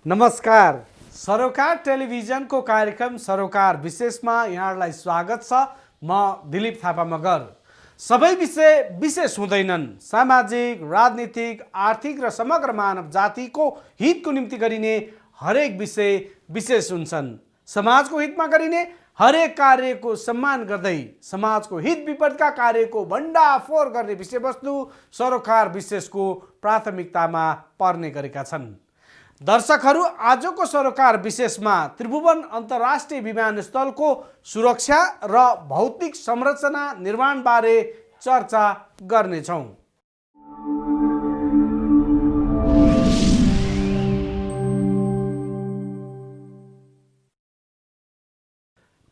नमस्कार। सरोकार टेलिभिजनको कार्यक्रम सरोकार विशेषमा यहाँलाई स्वागत छ। म दिलीप थापा मगर। सबै विषय विशेष हुँदैनन्। सामाजिक, राजनीतिक, आर्थिक र समग्र मानव जातिको हितको निम्ति गरिने हरेक विषय विशेष हुन्छन्। समाजको हितमा गरिने हरेक कार्यको सम्मान गर्दै समाजको हित विपरीतका कार्यको भण्डाफोर गर्ने विषयवस्तु सरोकार विशेषको प्राथमिकतामा पर्ने गरेका छन्। दर्शकहरू, आजको सरोकार विशेषमा त्रिभुवन अन्तर्राष्ट्रिय विमानस्थलको सुरक्षा र भौतिक संरचना निर्माणबारे चर्चा गर्नेछौँ।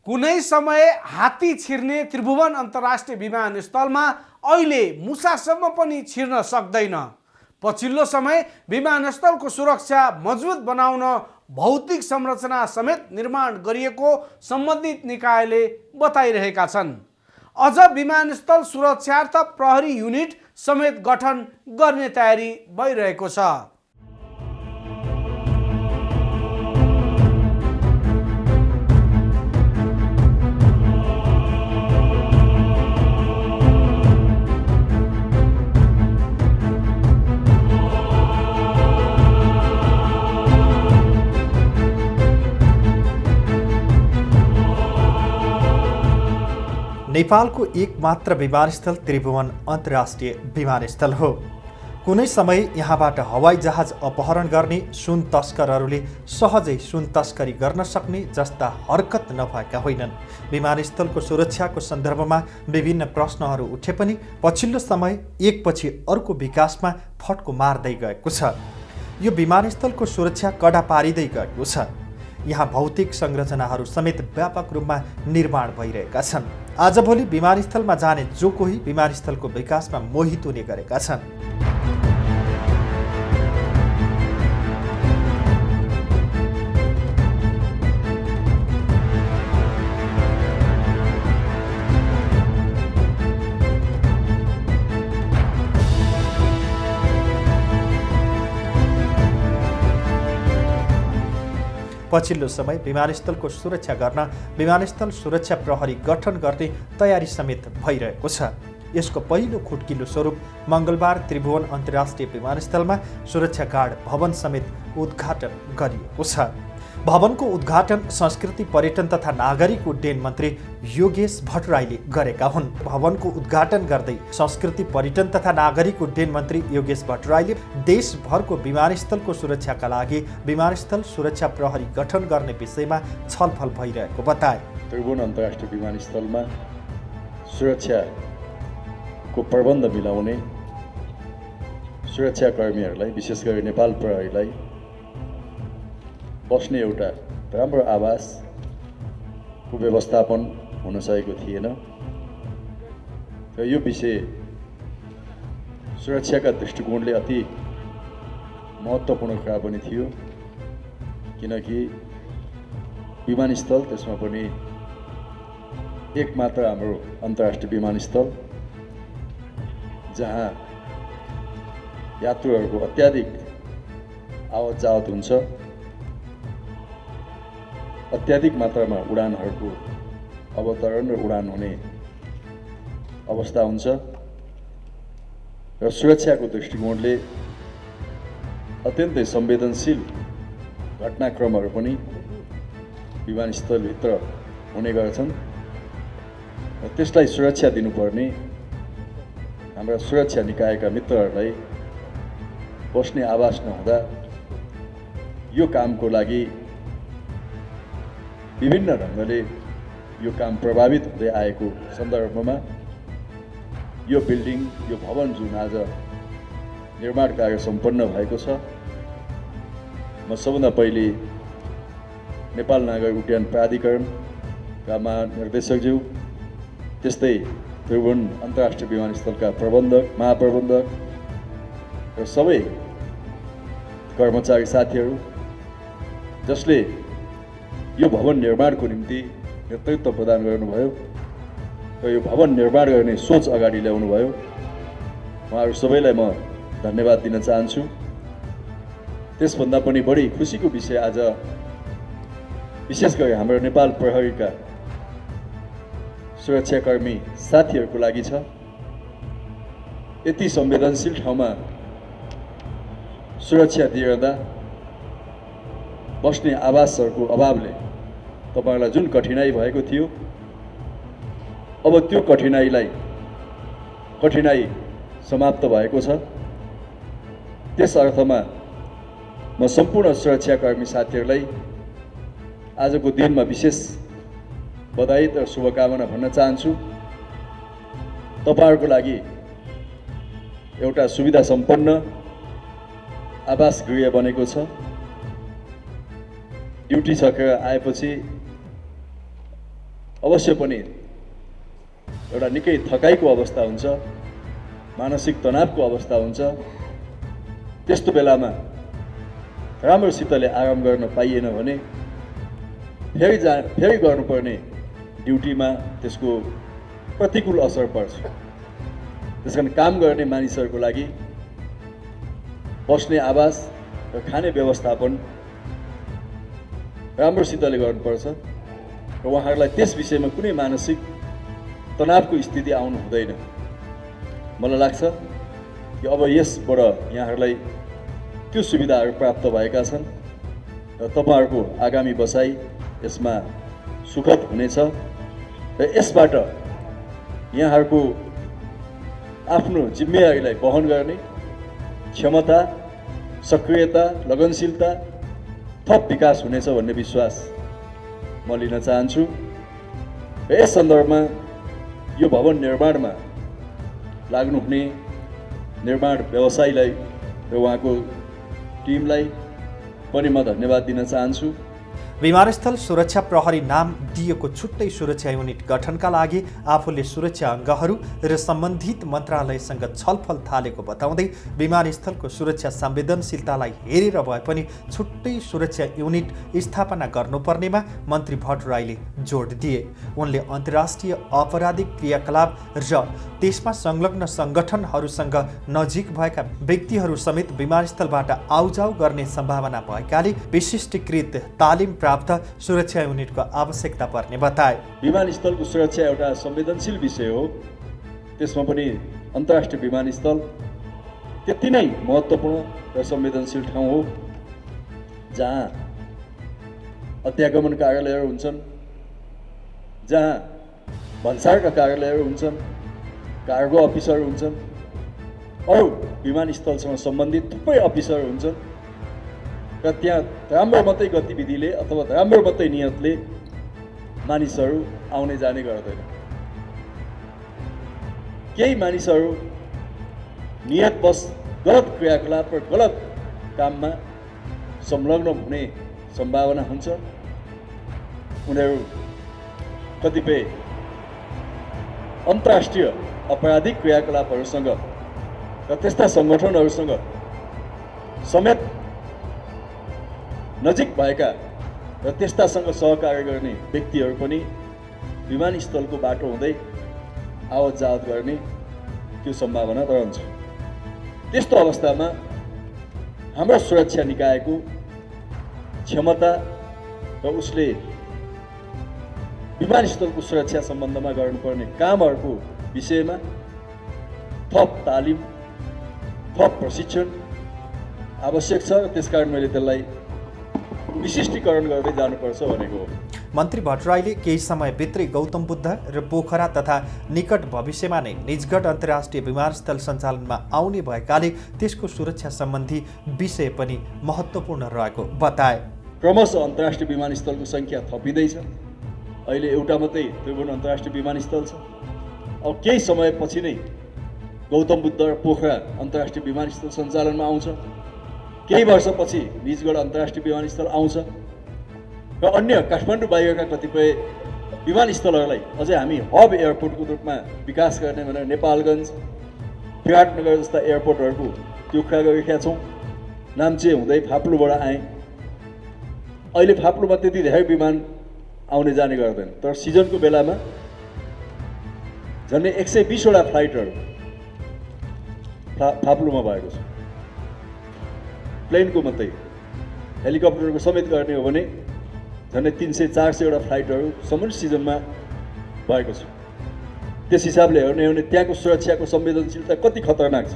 कुनै समय हात्ती छिर्ने त्रिभुवन अन्तर्राष्ट्रिय विमानस्थलमा अहिले मुसासम्म पनि छिर्न सक्दैन। पछिल्लो समय विमानस्थलको सुरक्षा मजबुत बनाउन भौतिक संरचना समेत निर्माण गरिएको सम्बन्धित निकायले बताइरहेका छन्। अझ विमानस्थल सुरक्षार्थ प्रहरी युनिट समेत गठन गर्ने तयारी भइरहेको छ। नेपालको एकमात्र विमानस्थल त्रिभुवन अन्तर्राष्ट्रिय विमानस्थल हो। कुनै समय यहाँबाट हवाई जहाज अपहरण गर्ने सुन तस्करहरूले सहजै सुन तस्करी गर्न सक्ने जस्ता हरकत नभएका होइनन्। विमानस्थलको सुरक्षाको सन्दर्भमा विभिन्न प्रश्नहरू उठे पनि पछिल्लो समय एकपछि अर्को विकासमा फड्को मार्दै गएको छ। यो विमानस्थलको सुरक्षा कडा पारिँदै गएको छ। यहाँ भौतिक संरचनाहरू समेत व्यापक रूपमा निर्माण भइरहेका छन्। आजभोलि विमानस्थलमा जाने जो कोही विमानस्थलको विकासमा मोहित हुने गरेका छन्। पछिल्लो समय विमानस्थलको सुरक्षा गर्न विमानस्थल सुरक्षा प्रहरी गठन गर्ने तयारी समेत भइरहेको छ। यसको पहिलो खुड्किलो स्वरूप मङ्गलबार त्रिभुवन अन्तर्राष्ट्रिय विमानस्थलमा सुरक्षा गार्ड भवन समेत उद्घाटन गरिएको छ। भवनको उद्घाटन संस्कृति पर्यटन तथा नागरिक उड्डयन मन्त्री योगेश भट्टराईले गरेका हुन्। भवनको उद्घाटन गर्दै संस्कृति पर्यटन तथा नागरिक उड्डयन मन्त्री योगेश भट्टराईले देशभरको विमानस्थलको सुरक्षाका लागि विमानस्थल सुरक्षा प्रहरी गठन गर्ने विषयमा छलफल भइरहेको बताए। त्रिभुवन अन्तर्राष्ट्रिय विमानस्थलमा सुरक्षाको प्रबन्ध मिलाउने सुरक्षाकर्मीहरूलाई विशेष गरी नेपाल प्रहरीलाई बस्ने एउटा राम्रो आवासको व्यवस्थापन हुन सकेको थिएन र यो विषय सुरक्षाका दृष्टिकोणले अति महत्त्वपूर्ण कुरा पनि थियो, किनकि विमानस्थल त्यसमा पनि एकमात्र हाम्रो अन्तर्राष्ट्रिय विमानस्थल जहाँ यात्रुहरूको अत्याधिक आवत जावत हुन्छ, अत्याधिक मात्रामा उडानहरूको अवतरण र उडान हुने अवस्था हुन्छ र सुरक्षाको दृष्टिकोणले अत्यन्तै संवेदनशील घटनाक्रमहरू पनि विमानस्थलभित्र हुने गर्छन् र त्यसलाई सुरक्षा दिनुपर्ने हाम्रा सुरक्षा निकायका मित्रहरूलाई बस्ने आवास नहुँदा यो कामको लागि विभिन्न ढङ्गले यो काम प्रभावित हुँदै आएको सन्दर्भमा यो बिल्डिङ, यो भवन जुन आज निर्माण कार्य सम्पन्न भएको छ, म सबभन्दा पहिले नेपाल नागरिक उड्डयन प्राधिकरणका महानिर्देशकज्यू, त्यस्तै त्रिभुवन अन्तर्राष्ट्रिय विमानस्थलका प्रबन्धक, महाप्रबन्धक र सबै कर्मचारी साथीहरू जसले यो भवन निर्माणको निम्ति नेतृत्व प्रदान गर्नुभयो र यो भवन निर्माण गर्ने सोच अगाडि ल्याउनुभयो, उहाँहरू सबैलाई म धन्यवाद दिन चाहन्छु। त्यसभन्दा पनि बढी खुसीको विषय आज विशेष गरी हाम्रो नेपाल प्रहरीका सुरक्षाकर्मी साथीहरूको लागि छ। यति संवेदनशील ठाउँमा सुरक्षा दिइरहँदा बस्ने आवासहरूको अभावले तपाईहरूलाई जुन कठिनाई भएको थियो, अब त्यो कठिनाई समाप्त भएको छ। त्यस अर्थमा म सम्पूर्ण सुरक्षाकर्मी साथीहरूलाई आजको दिनमा विशेष बधाई र शुभकामना भन्न चाहन्छु। तपाईहरूको लागि एउटा सुविधा सम्पन्न आवास गृह बनेको छ। ड्युटी सकेर आएपछि अवश्य पनि एउटा निकै थकाइको अवस्था हुन्छ, मानसिक तनावको अवस्था हुन्छ। त्यस्तो बेलामा राम्रोसितले आराम गर्न पाइएन भने फेरि गर्नुपर्ने ड्युटीमा त्यसको प्रतिकूल असर पर्छ। त्यसकारण काम गर्ने मानिसहरूको लागि बस्ने आवास र खाने व्यवस्थापन राम्रोसितले गर्नुपर्छ र उहाँहरूलाई त्यस विषयमा कुनै मानसिक तनावको स्थिति आउनु हुँदैन। मलाई लाग्छ कि अब यसबाट यहाँहरूलाई त्यो सुविधाहरू प्राप्त भएका छन् र तपाईँहरूको आगामी बसाइ यसमा सुखद हुनेछ र यसबाट यहाँहरूको आफ्नो जिम्मेवारीलाई वहन गर्ने क्षमता, सक्रियता, लगनशीलता, थप विकास हुनेछ भन्ने विश्वास म लिन चाहन्छु। र यस सन्दर्भमा यो भवन निर्माणमा लाग्नुहुने निर्माण व्यवसायीलाई र उहाँको टिमलाई पनि म धन्यवाद दिन चाहन्छु। विमानस्थल सुरक्षा प्रहरी नाम दिएको छुट्टै सुरक्षा युनिट गठनका लागि आफूले सुरक्षा अङ्गहरू र सम्बन्धित मन्त्रालयसँग छलफल थालेको बताउँदै विमानस्थलको सुरक्षा संवेदनशीलतालाई हेरेर भए पनि छुट्टै सुरक्षा युनिट स्थापना गर्नुपर्नेमा मन्त्री भट्टराईले जोड दिए। उनले अन्तर्राष्ट्रिय आपराधिक क्रियाकलाप र त्यसमा संलग्न सङ्गठनहरूसँग नजिक भएका व्यक्तिहरू समेत विमानस्थलबाट आउजाउ गर्ने सम्भावना भएकाले विशिष्टीकृत तालिम प्राप्त सुरक्षा युनिटको आवश्यकता पर्ने बताए। विमानस्थलको सुरक्षा एउटा संवेदनशील विषय हो। त्यसमा पनि अन्तर्राष्ट्रिय विमानस्थल त्यति नै महत्त्वपूर्ण र संवेदनशील ठाउँ हो जहाँ अध्यागमन कार्यालयहरू हुन्छन्, जहाँ भन्सारका कार्यालयहरू हुन्छन्, कार्गो अफिसहरू हुन्छन्, अरू विमानस्थलसँग सम्बन्धित थुप्रै अफिसहरू हुन्छन् र त्यहाँ राम्रो मात्रै गतिविधिले अथवा राम्रो मात्रै नियतले मानिसहरू आउने जाने गर्दैन। केही मानिसहरू नियतवश गलत क्रियाकलाप र गलत काममा संलग्न हुने सम्भावना हुन्छ। उनीहरू कतिपय अन्तर्राष्ट्रिय आपराधिक क्रियाकलापहरूसँग र त्यस्ता सङ्गठनहरूसँग समेत नजिक भएका र त्यस्तासँग सहकार्य गर्ने व्यक्तिहरू पनि विमानस्थलको बाटो हुँदै आवत जावत गर्ने त्यो सम्भावना रहन्छ। त्यस्तो अवस्थामा हाम्रो सुरक्षा निकायको क्षमता र उसले विमानस्थलको सुरक्षा सम्बन्धमा गर्नुपर्ने कामहरूको विषयमा थप तालिम, थप प्रशिक्षण आवश्यक छ र त्यसकारण मैले त्यसलाई विशिष्टीकरण गर्दै जानुपर्छ भनेको हो। मन्त्री भट्टराईले केही समयभित्रै गौतम बुद्ध र पोखरा तथा निकट भविष्यमा नै निजगढ अन्तर्राष्ट्रिय विमानस्थल सञ्चालनमा आउने भएकाले त्यसको सुरक्षा सम्बन्धी विषय पनि महत्त्वपूर्ण रहेको बताए। क्रमशः अन्तर्राष्ट्रिय विमानस्थलको सङ्ख्या थपिँदैछ। अहिले एउटा मात्रै त्रिभुवन अन्तर्राष्ट्रिय विमानस्थल छ। अब केही समयपछि नै गौतम बुद्ध र पोखरा अन्तर्राष्ट्रिय विमानस्थल सञ्चालनमा आउँछ। केही वर्षपछि निजगढ अन्तर्राष्ट्रिय विमानस्थल आउँछ र अन्य काठमाडौँ बाहिरका कतिपय विमानस्थलहरूलाई अझै हामी हब एयरपोर्टको रूपमा विकास गर्ने भनेर नेपालगञ्ज, विराटनगर जस्ता एयरपोर्टहरूको त्यो कुरा गरिरहेका छौँ। नाम्चे हुँदै फाप्लुबाट आएँ। अहिले फाप्लुमा त्यति धेरै विमान आउने जाने गर्दैन, तर सिजनको बेलामा झन्डै 120वटा फ्लाइटहरू फाप्लुमा भएको छ, प्लेनको मात्रै। हेलिकप्टरको समेत गर्ने हो भने झन्डै 300-400 फ्लाइटहरू समुद्र सिजनमा भएको छ। त्यस हिसाबले हेर्ने हो भने त्यहाँको सुरक्षाको संवेदनशीलता कति खतरनाक छ।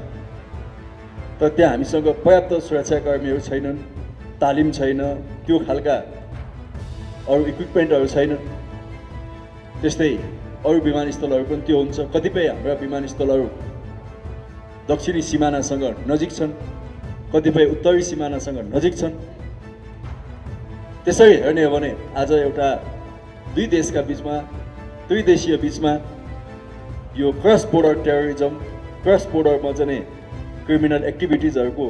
तर त्यहाँ हामीसँग पर्याप्त सुरक्षाकर्मीहरू छैनन्, तालिम छैन, त्यो खालका अरू इक्विपमेन्टहरू छैन। त्यस्तै अरू विमानस्थलहरू पनि त्यो हुन्छ। कतिपय हाम्रा विमानस्थलहरू दक्षिणी सिमानासँग नजिक छन्, कतिपय उत्तरी सिमानासँग नजिक छन्। त्यसरी हेर्ने हो भने आज एउटा दुई देशका बिचमा, दुई देशीय बिचमा यो क्रस बोर्डर टेररिजम, क्रस बोर्डरमा चाहिँ क्रिमिनल एक्टिभिटिजहरूको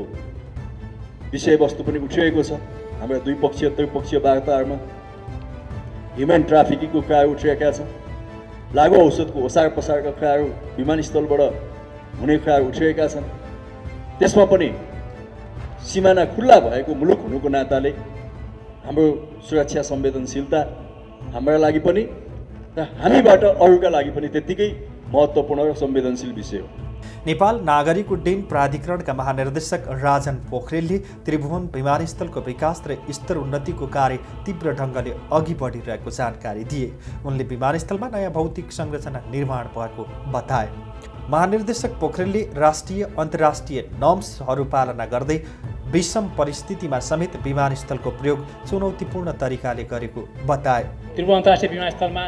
विषयवस्तु पनि उठिरहेको छ। हाम्रा द्विपक्षीय त्रिपक्षीय वार्ताहरूमा ह्युमन ट्राफिकिङको कुराहरू उठिरहेका छन्। लागु औषधको ओसार पसारका कुराहरू विमानस्थलबाट हुने कुराहरू उठिरहेका छन्। त्यसमा पनि सिमाना खुल्ला भएको मुलुक हुनुको नाताले हाम्रो सुरक्षा संवेदनशीलता हाम्रा लागि पनि र हामीबाट अरूका लागि पनि त्यत्तिकै महत्त्वपूर्ण र संवेदनशील विषय हो। नेपाल नागरिक उड्डयन प्राधिकरणका महानिर्देशक राजन पोखरेलले त्रिभुवन विमानस्थलको विकास र स्तर उन्नतिको कार्य तीव्र ढङ्गले अघि बढिरहेको जानकारी दिए। उनले विमानस्थलमा नयाँ भौतिक संरचना निर्माण भएको बताए। महानिर्देशक पोखरेलले राष्ट्रिय अन्तर्राष्ट्रिय नर्म्सहरू पालना गर्दै विषम परिस्थितिमा समेत विमानस्थलको प्रयोग चुनौतीपूर्ण तरिकाले गरेको बताए। त्रिभुवन अन्तर्राष्ट्रिय विमानस्थलमा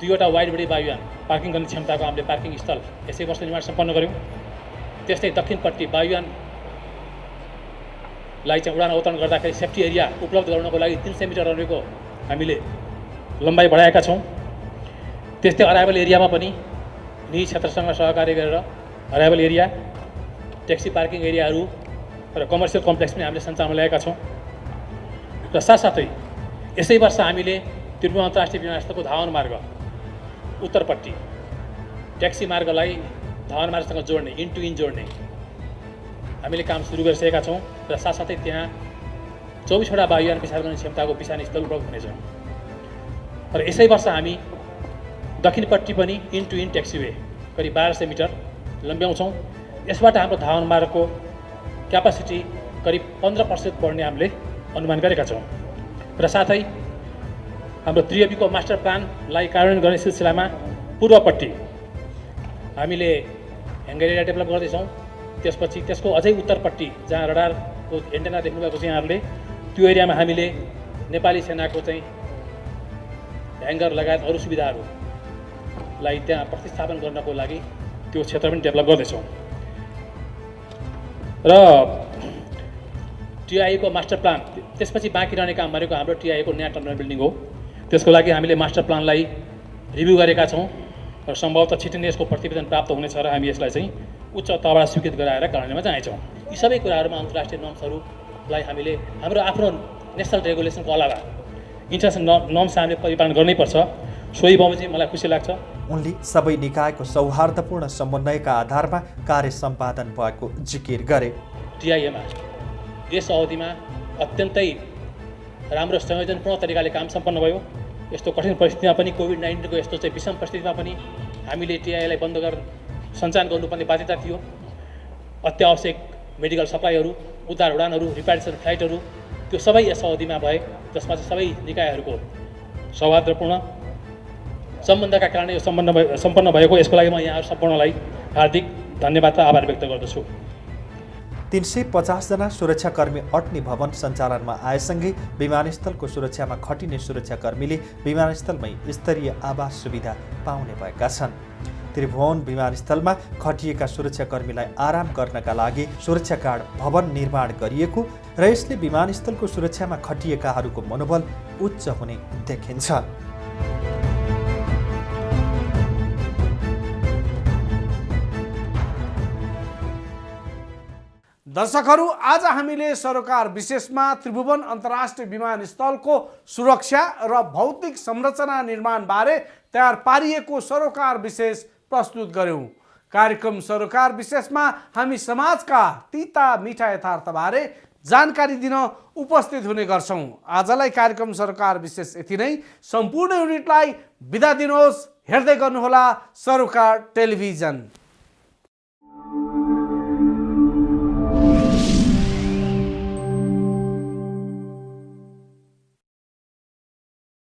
2वटा वाइड बडी वायुयान पार्किङ गर्ने क्षमताको हामीले पार्किङ स्थल यसै वर्ष निर्माण सम्पन्न गऱ्यौँ। त्यस्तै दक्षिणपट्टि वायुयानलाई चाहिँ उडान अवतरण गर्दाखेरि सेफ्टी एरिया उपलब्ध गराउनको लागि 300 मिटर रनवेको हामीले लम्बाइ बढाएका छौँ। त्यस्तै अराइभल एरियामा पनि निजी क्षेत्रसँग सहकार्य गरेर अराइभल एरिया, ट्याक्सी पार्किङ एरियाहरू र कमर्सियल कम्प्लेक्स पनि हामीले सञ्चालनमा ल्याएका छौँ। र साथसाथै यसै वर्ष हामीले त्रिभुवन अन्तर्राष्ट्रिय विमानस्थलको धावन मार्ग उत्तरपट्टि ट्याक्सी मार्गलाई धावन मार्गसँग जोड्ने, इन टु इन जोड्ने हामीले काम सुरु गरिसकेका छौँ। र साथसाथै त्यहाँ 24वटा वायुयान विचार गर्ने क्षमताको विमानस्थल उपलब्ध हुनेछ। र यसै वर्ष हामी दक्षिणपट्टि पनि इन टु इन ट्याक्सीवे करिब 1200 मिटर लम्ब्याउँछौँ। यसबाट हाम्रो धावन मार्गको क्यापासिटी करिब 15% बढ्ने हामीले अनुमान गरेका छौँ। र साथै हाम्रो त्रिवेणीको मास्टर प्लानलाई कार्यान्वयन गर्ने सिलसिलामा पूर्वपट्टि हामीले ह्याङ्गर एरिया डेभलप गर्दैछौँ। त्यसपछि त्यसको अझै उत्तरपट्टि जहाँ रडारको एन्टेना देख्नुभएको छ यहाँहरूले, त्यो एरियामा हामीले नेपाली सेनाको चाहिँ ह्याङ्गर लगायत अरू सुविधाहरूलाई त्यहाँ प्रतिस्थापन गर्नको लागि त्यो क्षेत्र पनि डेभलप गर्दैछौँ। र टिआईको मास्टर प्लान त्यसपछि बाँकी रहने काम भनेको हाम्रो टिआईको नयाँ टर्मिनल बिल्डिङ हो। त्यसको लागि हामीले मास्टर प्लानलाई रिभ्यू गरेका छौँ र सम्भवतः छिटै नै यसको प्रतिवेदन प्राप्त हुनेछ र हामी यसलाई चाहिँ उच्च तहबाट स्वीकृत गराएर कार्यान्वयनमा जानेछौँ। यी सबै कुराहरूमा अन्तर्राष्ट्रिय नर्म्सहरूलाई हामीले हाम्रो आफ्नो नेसनल रेगुलेसनको अलावा इन्टरनेसनल नर्म्स हामीले परिपालन गर्नैपर्छ। सोही बमोजिम मलाई खुसी लाग्छ। उनले सबै निकायको सौहार्दपूर्ण समन्वयका आधारमा कार्य सम्पादन भएको जिकिर गरे। टिआईएमा यस अवधिमा अत्यन्तै राम्रो संयोजनपूर्ण तरिकाले काम सम्पन्न भयो। यस्तो कठिन परिस्थितिमा पनि कोभिड-19 को यस्तो चाहिँ विषम परिस्थितिमा पनि हामीले टिआईलाई बन्द गरेर सञ्चालन गर्नुपर्ने बाध्यता थियो। अत्यावश्यक मेडिकल सप्लाईहरू, उद्धार उडानहरू, रिपेरिएसन फ्लाइटहरू त्यो सबै यस अवधिमा भए, जसमा चाहिँ सबै निकायहरूको सौहार्दपूर्ण सम्बन्धका कारण यो सम्पन्न भएको। यसको लागि म यहाँहरू सम्पूर्णलाई हार्दिक धन्यवाद र आभार व्यक्त गर्दछु। 350 जना सुरक्षाकर्मी अट्ने भवन सञ्चालनमा आएसँगै विमानस्थलको सुरक्षामा खटिने सुरक्षाकर्मीले विमानस्थलमै स्तरीय आवास सुविधा पाउने भएका छन्। त्रिभुवन विमानस्थलमा खटिएका सुरक्षाकर्मीलाई आराम गर्नका लागि सुरक्षा कार्ड भवन निर्माण गरिएको र यसले विमानस्थलको सुरक्षामा खटिएकाहरूको मनोबल उच्च हुने देखिन्छ। दर्शकहरू, आज हामीले सरोकार विशेषमा त्रिभुवन अन्तर्राष्ट्रिय विमानस्थलको सुरक्षा र भौतिक संरचना निर्माणबारे तयार पारिएको सरोकार विशेष प्रस्तुत गर्यौं। कार्यक्रम सरोकार विशेषमा हामी समाजका तीता मिठा यथार्थबारे जानकारी दिन उपस्थित हुने गर्छौं। आजलाई कार्यक्रम सरोकार विशेष यति नै। सम्पूर्ण युनिटलाई बिदा दिनुहोस्। हेर्दै गर्नुहोला सरोकार टेलिभिजन।